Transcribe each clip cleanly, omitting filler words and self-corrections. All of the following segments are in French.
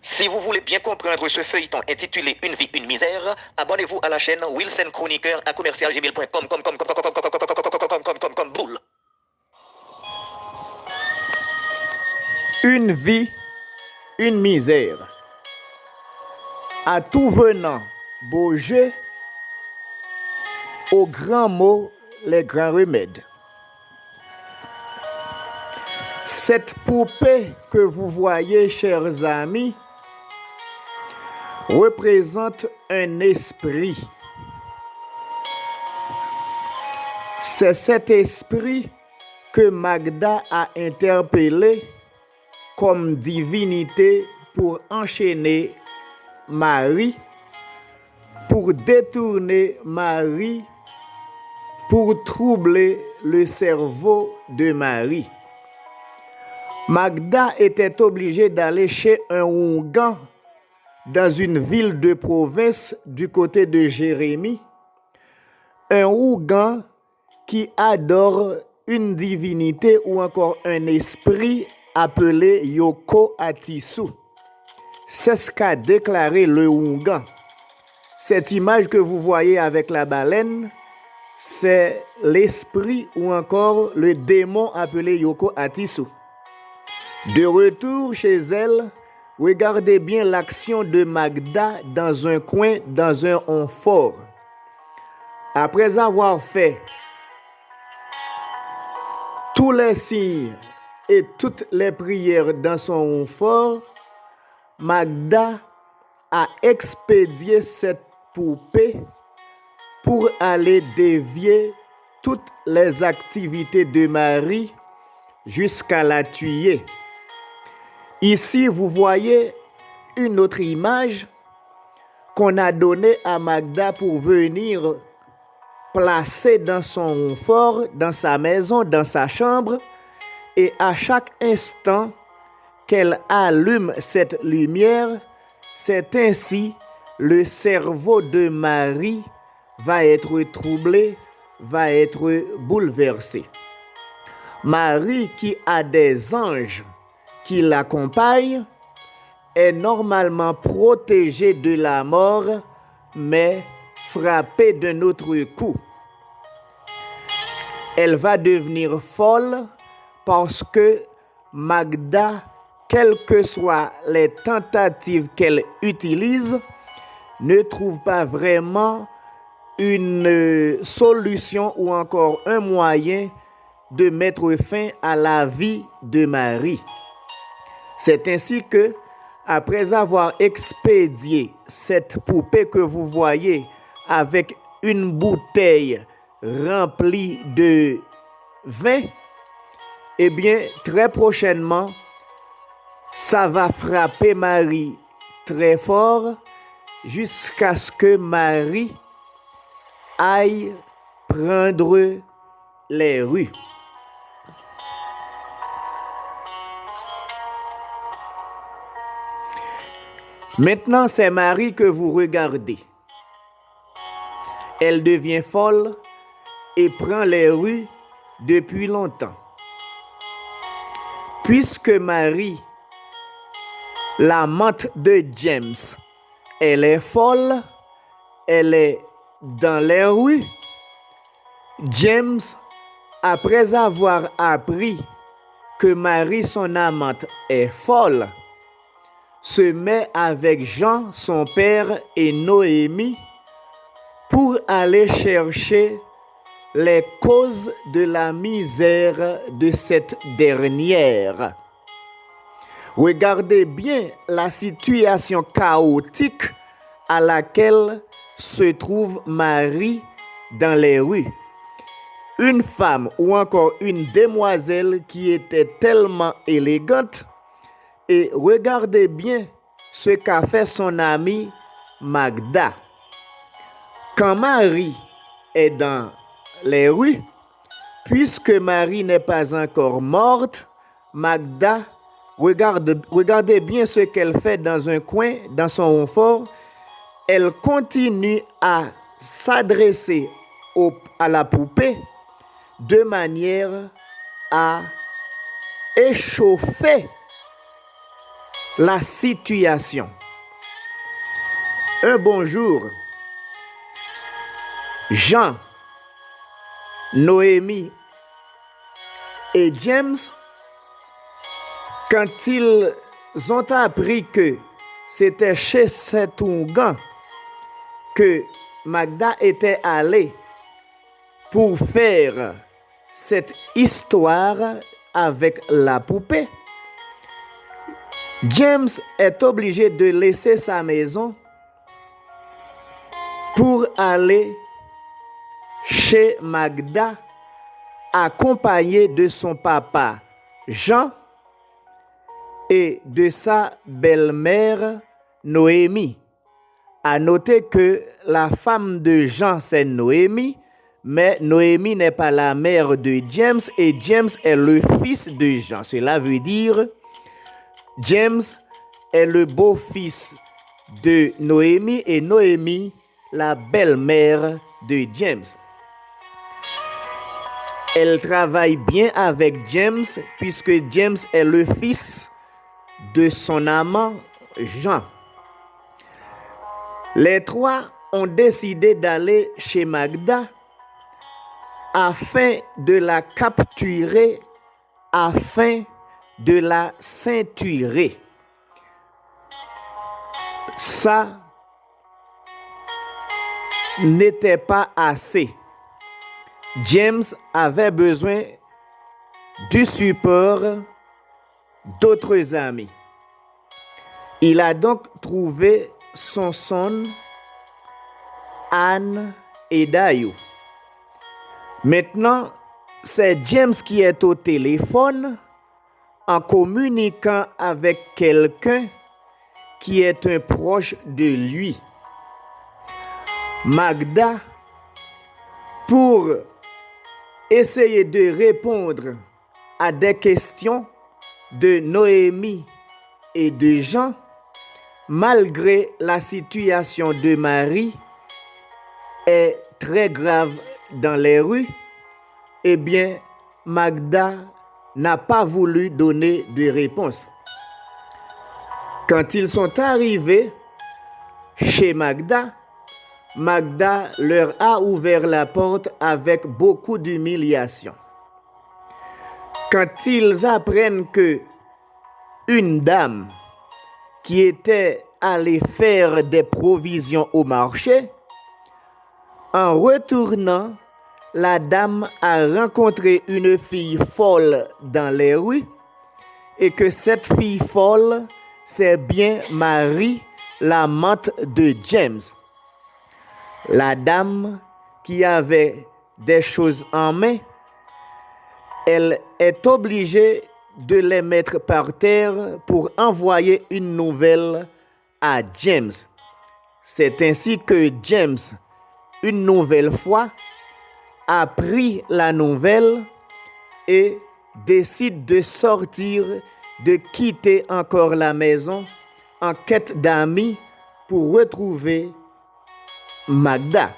Si vous voulez bien comprendre ce feuilleton intitulé Une vie, une misère, abonnez-vous à la chaîne Wilson Chroniqueur à commercialgmail.com comme boule. Une vie, une misère. À tout venant, beau jeu, aux grands mots, les grands remèdes. Cette poupée que vous voyez, chers amis, représente un esprit. C'est cet esprit que Magda a interpellé comme divinité pour enchaîner Marie, pour détourner Marie, pour troubler le cerveau de Marie. Magda était obligée d'aller chez un Ougan dans une ville de province du côté de Jérémie, un Ougan qui adore une divinité ou encore un esprit appelé Yoko Atisu. C'est ce qu'a déclaré le Ougan. Cette image que vous voyez avec la baleine, c'est l'esprit ou encore le démon appelé Yoko Atisu. De retour chez elle, regardez bien l'action de Magda dans un coin, dans un amphore. Après avoir fait tous les signes et toutes les prières dans son amphore, Magda a expédié cette poupée pour aller dévier toutes les activités de Marie jusqu'à la tuer. Ici, vous voyez une autre image qu'on a donnée à Magda pour venir placer dans son fort, dans sa maison, dans sa chambre. Et à chaque instant qu'elle allume cette lumière, c'est ainsi le cerveau de Marie va être troublé, va être bouleversé. Marie, qui a des anges qui l'accompagnent, est normalement protégée de la mort, mais frappée d'un autre coup. Elle va devenir folle parce que Magda, quelles que soient les tentatives qu'elle utilise, ne trouve pas vraiment une solution ou encore un moyen de mettre fin à la vie de Marie. C'est ainsi que, après avoir expédié cette poupée que vous voyez avec une bouteille remplie de vin, eh bien, très prochainement, ça va frapper Marie très fort jusqu'à ce que Marie aille prendre les rues. Maintenant, c'est Marie que vous regardez. Elle devient folle et prend les rues depuis longtemps. Puisque Marie, l'amante de James, elle est folle, elle est dans les rues, James, après avoir appris que Marie, son amante, est folle, se met avec Jean, son père, et Noémie pour aller chercher les causes de la misère de cette dernière. Regardez bien la situation chaotique à laquelle se trouve Marie dans les rues. Une femme ou encore une demoiselle qui était tellement élégante. Et regardez bien ce qu'a fait son amie Magda. Quand Marie est dans les rues, puisque Marie n'est pas encore morte, Magda, regardez bien ce qu'elle fait dans un coin, dans son fort. Elle continue à s'adresser à la poupée de manière à échauffer la situation. Un bon jour, Jean, Noémie et James, quand ils ont appris que c'était chez cet Ougan que Magda était allée pour faire cette histoire avec la poupée, James est obligé de laisser sa maison pour aller chez Magda, accompagné de son papa Jean et de sa belle-mère Noémie. À noter que la femme de Jean, c'est Noémie, mais Noémie n'est pas la mère de James et James est le fils de Jean. Cela veut dire James est le beau-fils de Noémie et Noémie, la belle-mère de James. Elle travaille bien avec James puisque James est le fils de son amant Jean. Les trois ont décidé d'aller chez Magda afin de la capturer, afin de la ceinturer. Ça n'était pas assez. James avait besoin du support d'autres amis. Il a donc trouvé son son, Anne et Dayo. Maintenant, c'est James qui est au téléphone en communiquant avec quelqu'un qui est un proche de lui. Magda, pour essayer de répondre à des questions de Noémie et de Jean, malgré la situation de Marie est très grave dans les rues, eh bien, Magda n'a pas voulu donner de réponse. Quand ils sont arrivés chez Magda, Magda leur a ouvert la porte avec beaucoup d'humiliation. Quand ils apprennent que une dame qui était allée faire des provisions au marché, en retournant, la dame a rencontré une fille folle dans les rues et que cette fille folle, c'est bien Marie, l'amante de James. La dame qui avait des choses en main, elle est obligée de les mettre par terre pour envoyer une nouvelle à James. C'est ainsi que James, une nouvelle fois, a pris la nouvelle et décide de sortir, de quitter encore la maison en quête d'amis pour retrouver Magda.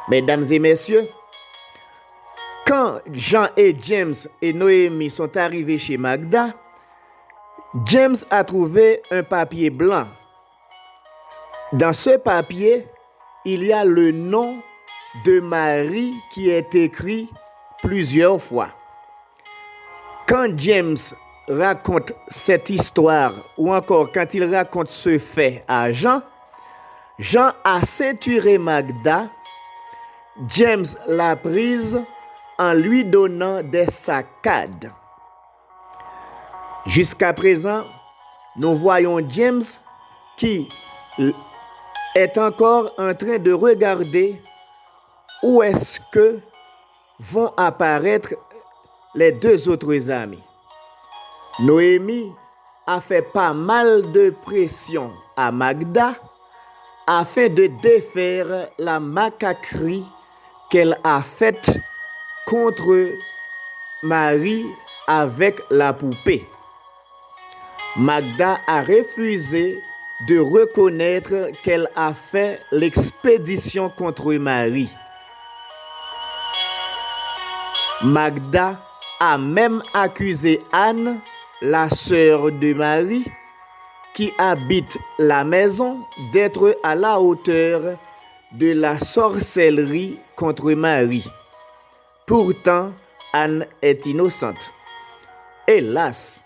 Mesdames et messieurs, quand Jean et James et Noémie sont arrivés chez Magda, James a trouvé un papier blanc. Dans ce papier, il y a le nom de Marie qui est écrit plusieurs fois. Quand James raconte cette histoire, ou encore quand il raconte ce fait à Jean, Jean a ceinturé Magda. James l'a prise en lui donnant des saccades. Jusqu'à présent, nous voyons James qui est encore en train de regarder où est-ce que vont apparaître les deux autres amis. Noémie a fait pas mal de pression à Magda afin de défaire la macaquerie qu'elle a faite contre Marie avec la poupée. Magda a refusé de reconnaître qu'elle a fait l'expédition contre Marie. Magda a même accusé Anne la sœur de Marie, qui habite la maison, d'être à la hauteur de la sorcellerie contre Marie. Pourtant, Anne est innocente. Hélas,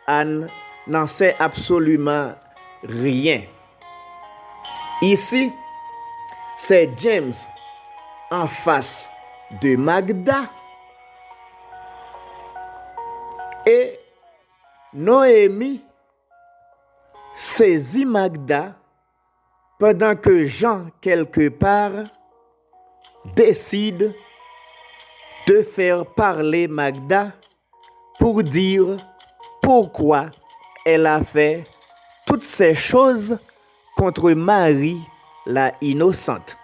Anne n'en sait absolument rien. Ici, c'est James en face de Magda et Noémie saisit Magda pendant que Jean, quelque part, décide de faire parler Magda pour dire pourquoi elle a fait toutes ces choses contre Marie, la innocente.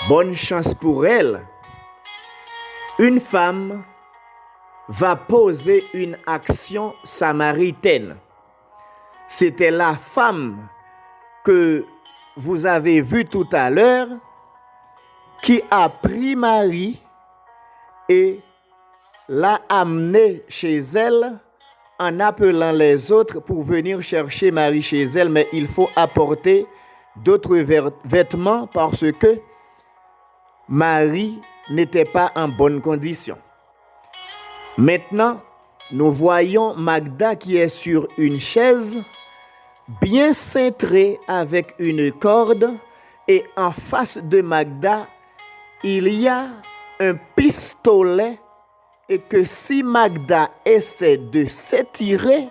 Bonne chance pour elle. Une femme va poser une action samaritaine. C'était la femme que vous avez vue tout à l'heure qui a pris Marie et l'a amenée chez elle en appelant les autres pour venir chercher Marie chez elle, mais il faut apporter d'autres vêtements parce que Marie n'était pas en bonne condition. Maintenant, nous voyons Magda qui est sur une chaise, bien cintrée avec une corde, et en face de Magda, il y a un pistolet, et que si Magda essaie de s'étirer,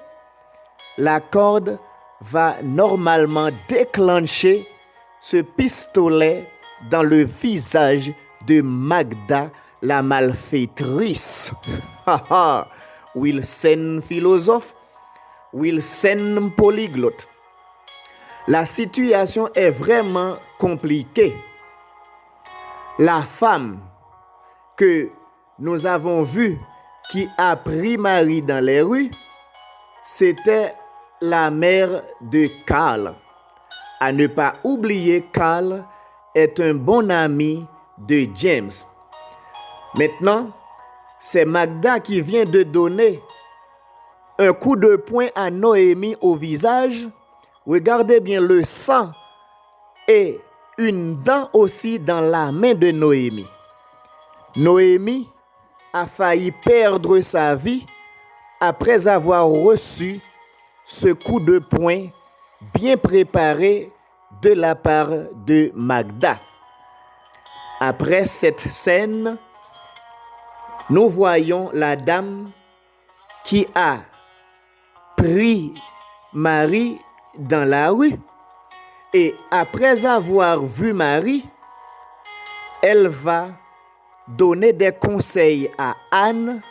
la corde va normalement déclencher ce pistolet dans le visage de Magda, la malfaitrice. Wilson philosophe, Wilson polyglotte. La situation est vraiment compliquée. La femme que nous avons vue qui a pris Marie dans les rues, c'était la mère de Carl. À ne pas oublier, Carl est un bon ami de James. Maintenant, c'est Magda qui vient de donner un coup de poing à Noémie au visage. Regardez bien le sang et une dent aussi dans la main de Noémie. Noémie a failli perdre sa vie après avoir reçu ce coup de poing bien préparé de la part de Magda. Après cette scène, nous voyons la dame qui a pris Marie dans la rue et après avoir vu Marie, elle va donner des conseils à Anne,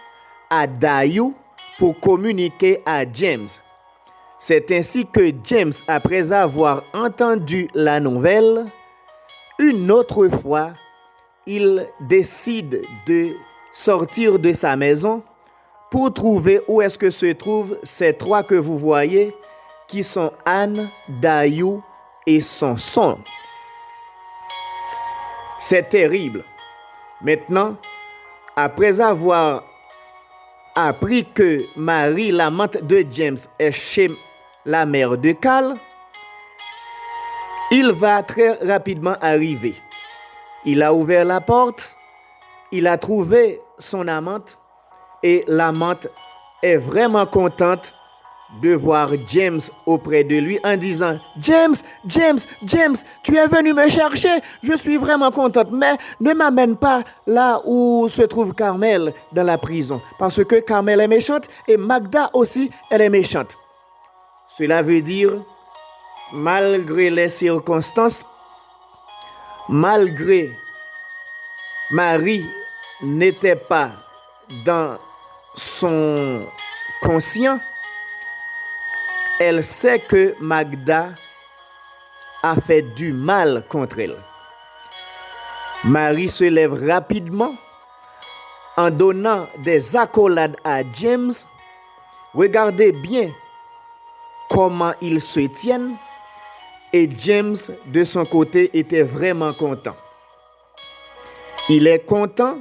à Dayou pour communiquer à James. C'est ainsi que James, après avoir entendu la nouvelle, une autre fois, il décide de sortir de sa maison pour trouver où est-ce que se trouvent ces trois que vous voyez, qui sont Anne, Dayou et Samson. C'est terrible. Maintenant, après avoir appris que Marie, l'amante de James, est chez la mère de Carl, il va très rapidement arriver. Il a ouvert la porte, il a trouvé son amante et l'amante est vraiment contente de voir James auprès de lui en disant « James, tu es venu me chercher, je suis vraiment contente, mais ne m'amène pas là où se trouve Carmel dans la prison, parce que Carmel est méchante et Magda aussi, elle est méchante. » Cela veut dire, malgré les circonstances, malgré Marie n'était pas dans son conscient, elle sait que Magda a fait du mal contre elle. Marie se lève rapidement en donnant des accolades à James. Regardez bien comment ils se tiennent. Et James, de son côté, était vraiment content. Il est content.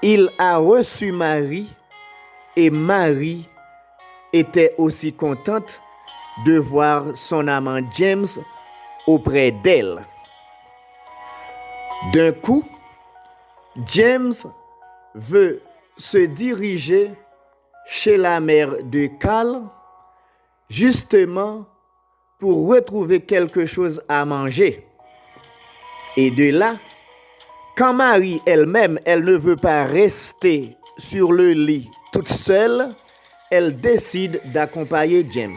Il a reçu Marie et Marie était aussi contente de voir son amant James auprès d'elle. D'un coup, James veut se diriger chez la mère de Cal, justement pour retrouver quelque chose à manger. Et de là, quand Marie elle-même, elle ne veut pas rester sur le lit toute seule, elle décide d'accompagner James.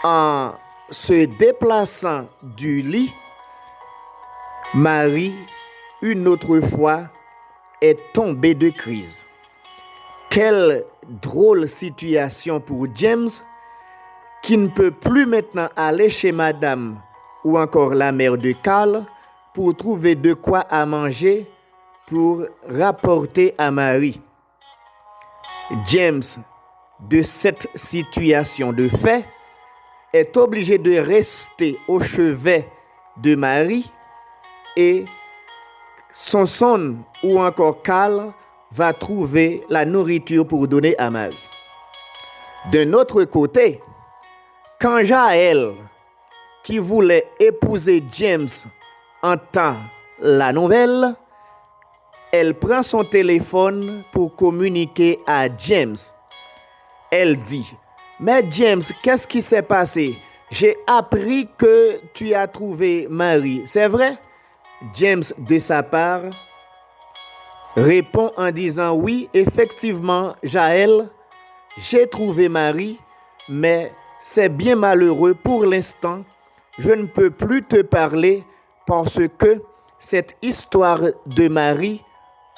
En se déplaçant du lit, Marie, une autre fois, est tombée de crise. Quelle drôle situation pour James, qui ne peut plus maintenant aller chez madame ou encore la mère de Carl pour trouver de quoi à manger pour rapporter à Marie. James, de cette situation de fait, est obligé de rester au chevet de Marie et son son ou encore Carl va trouver la nourriture pour donner à Marie. D'un autre côté, quand Jaël, qui voulait épouser James, entend la nouvelle, elle prend son téléphone pour communiquer à James. Elle dit: mais James, qu'est-ce qui s'est passé? J'ai appris que tu as trouvé Marie, c'est vrai? James, de sa part, répond en disant: oui, effectivement, Jaël, j'ai trouvé Marie, mais c'est bien malheureux pour l'instant. Je ne peux plus te parler parce que cette histoire de Marie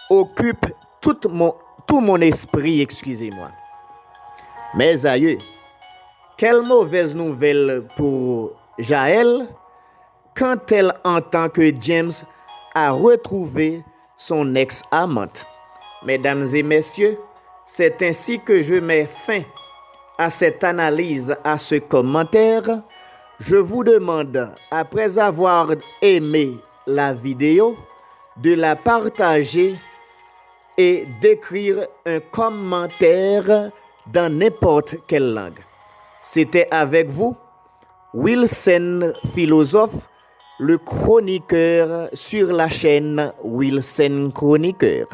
occupe tout mon esprit, excusez-moi. Mes aïeux, quelle mauvaise nouvelle pour Jaël quand elle entend que James a retrouvé son ex-amante. Mesdames et messieurs, c'est ainsi que je mets fin à cette analyse, à ce commentaire. Je vous demande, après avoir aimé la vidéo, de la partager et d'écrire un commentaire dans n'importe quelle langue. C'était avec vous, Wilson Philosophe, le chroniqueur sur la chaîne Wilson Chroniqueur.